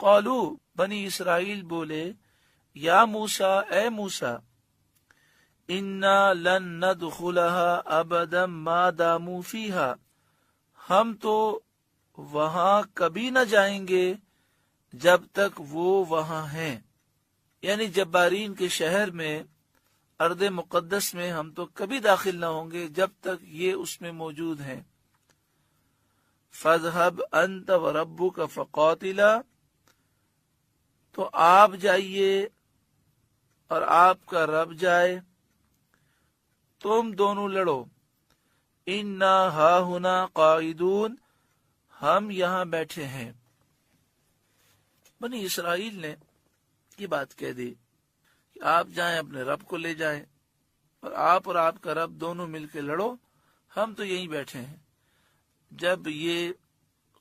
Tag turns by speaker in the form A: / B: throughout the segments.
A: قالو بنی اسرائیل بولے یا موسیٰ اے موسیٰ انا لن ندخلها ابدا ما داموا فیہا ہم تو وہاں کبھی نہ جائیں گے جب تک وہ وہاں ہیں، یعنی جبارین کے شہر میں ارض مقدس میں ہم تو کبھی داخل نہ ہوں گے جب تک یہ اس میں موجود ہیں۔ فَاذْهَبْ أَنْتَ وَرَبُّكَ فَقَاتِلَا تو آپ جائیے اور آپ کا رب جائے، تم دونوں لڑو، اِنَّا هَاهُنَا قَاعِدُونَ ہم یہاں بیٹھے ہیں۔ بنی اسرائیل نے یہ بات کہہ دی کہ آپ جائیں اپنے رب کو لے جائیں اور آپ کا رب دونوں مل کے لڑو، ہم تو یہیں بیٹھے ہیں، جب یہ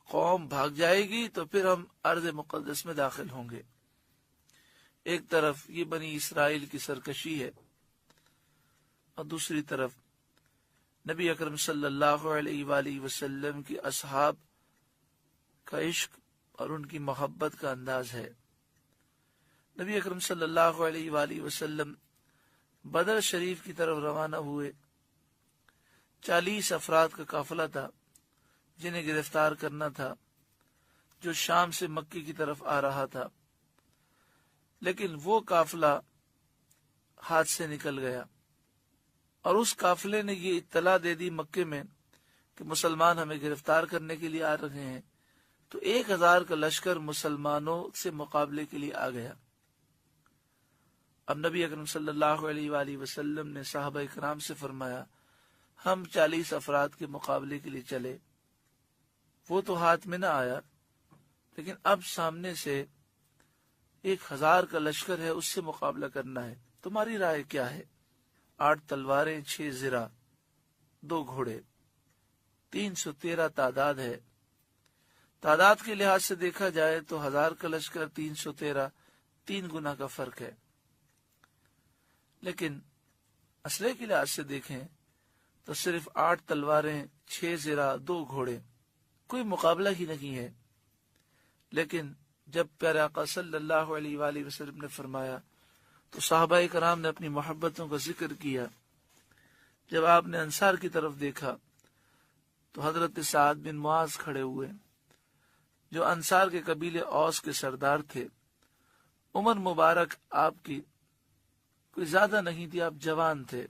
A: قوم بھاگ جائے گی تو پھر ہم ارض مقدس میں داخل ہوں گے۔ ایک طرف یہ بنی اسرائیل کی سرکشی ہے اور دوسری طرف نبی اکرم صلی اللہ علیہ وآلہ وسلم کی اصحاب کا عشق اور ان کی محبت کا انداز ہے۔ نبی اکرم صلی اللہ علیہ وآلہ وسلم بدر شریف کی طرف روانہ ہوئے، 40 افراد کا قافلہ تھا جنہیں گرفتار کرنا تھا، جو شام سے مکے کی طرف آ رہا تھا، لیکن وہ قافلہ ہاتھ سے نکل گیا اور اس قافلے نے یہ اطلاع دے دی مکے میں کہ مسلمان ہمیں گرفتار کرنے کے لیے آ رہے ہیں، تو 1000 کا لشکر مسلمانوں سے مقابلے کے لیے آ گیا۔ اب نبی اکرم صلی اللہ علیہ وآلہ وسلم نے صحابہ اکرام سے فرمایا ہم 40 افراد کے مقابلے کے لیے چلے، وہ تو ہاتھ میں نہ آیا، لیکن اب سامنے سے 1000 کا لشکر ہے، اس سے مقابلہ کرنا ہے، تمہاری رائے کیا ہے؟ 8 تلواریں، 6 زرہ، 2 گھوڑے، 313 تعداد ہے۔ تعداد کے لحاظ سے دیکھا جائے تو 1000 کا لشکر 313 3 گنا کا فرق ہے، لیکن اسلحے کے لحاظ سے دیکھیں تو صرف 8 تلواریں، 6 زرہ، 2 گھوڑے، کوئی مقابلہ ہی نہیں ہے۔ لیکن جب پیارے آقا صلی اللہ علیہ وآلہ وسلم نے فرمایا تو صحابہ کرام نے اپنی محبتوں کا ذکر کیا۔ جب آپ نے انصار کی طرف دیکھا تو حضرت سعد بن معاذ کھڑے ہوئے جو انصار کے قبیلے اوس کے سردار تھے۔ عمر مبارک آپ کی کوئی زیادہ نہیں تھی، آپ جوان تھے،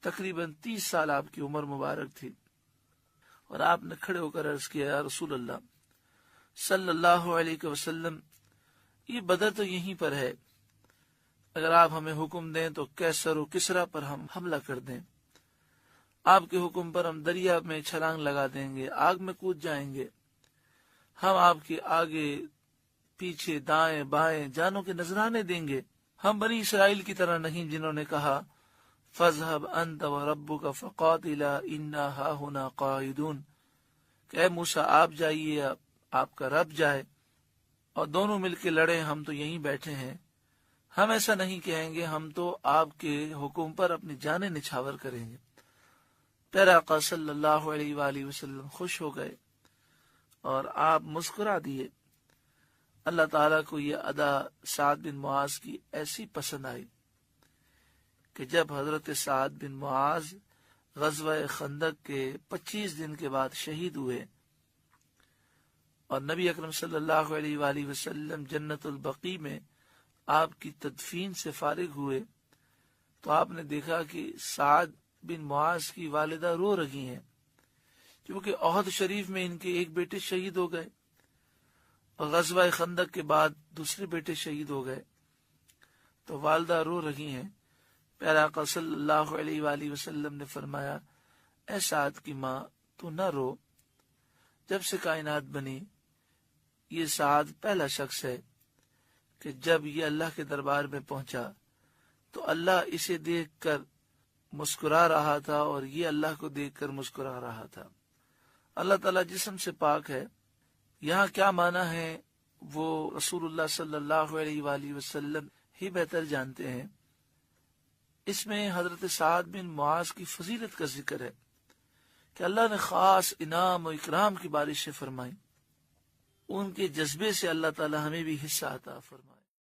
A: تقریباً 30 سال آپ کی عمر مبارک تھی، اور آپ نے کھڑے ہو کر عرض کیا یا رسول اللہ صلی اللہ علیہ وسلم، یہ بدر تو یہیں پر ہے، اگر آپ ہمیں حکم دیں تو کیسر و کسرا پر ہم حملہ کر دیں، آپ کے حکم پر ہم دریا میں چھلانگ لگا دیں گے، آگ میں کود جائیں گے، ہم آپ کے آگے پیچھے دائیں بائیں جانوں کے نذرانے دیں گے، ہم بنی اسرائیل کی طرح نہیں جنہوں نے کہا فَاذْهَبْ أَنْتَ وَرَبُّكَ فَقَاتِلَا إِنَّا هَاهُنَا قَاعِدُونَ کہ اے موسیٰ آپ جائیے، آپ کا رب جائے اور دونوں مل کے لڑیں، ہم تو یہیں بیٹھے ہیں۔ ہم ایسا نہیں کہیں گے، ہم تو آپ کے حکم پر اپنی جانیں نچھاور کریں گے۔ پیارے آقا صلی اللہ علیہ وآلہ وسلم خوش ہو گئے اور آپ مسکرا دیے۔ اللہ تعالیٰ کو یہ ادا سعد بن معاذ کی ایسی پسند آئی کہ جب حضرت سعد بن معاذ غزوہ خندق کے 25 دن کے بعد شہید ہوئے اور نبی اکرم صلی اللہ علیہ وآلہ وسلم جنت البقیع میں آپ کی تدفین سے فارغ ہوئے تو آپ نے دیکھا کہ سعد بن معاذ کی والدہ رو رہی ہیں، کیونکہ احد شریف میں ان کے ایک بیٹے شہید ہو گئے اور غزوہ خندق کے بعد دوسرے بیٹے شہید ہو گئے، تو والدہ رو رہی ہیں۔ پیارے آقا صلی اللہ علیہ وآلہ وسلم نے فرمایا اے سعد کی ماں تو نہ رو، جب سے کائنات بنی یہ سعد پہلا شخص ہے کہ جب یہ اللہ کے دربار میں پہنچا تو اللہ اسے دیکھ کر مسکرا رہا تھا اور یہ اللہ کو دیکھ کر مسکرا رہا تھا۔ اللہ تعالیٰ جسم سے پاک ہے، یہاں کیا معنی ہے وہ رسول اللہ صلی اللہ علیہ وآلہ وسلم ہی بہتر جانتے ہیں۔ اس میں حضرت سعد بن معاذ کی فضیلت کا ذکر ہے کہ اللہ نے خاص انعام و اکرام کی بارشیں فرمائیں۔ ان کے جذبے سے اللہ تعالی ہمیں بھی حصہ عطا فرمائے۔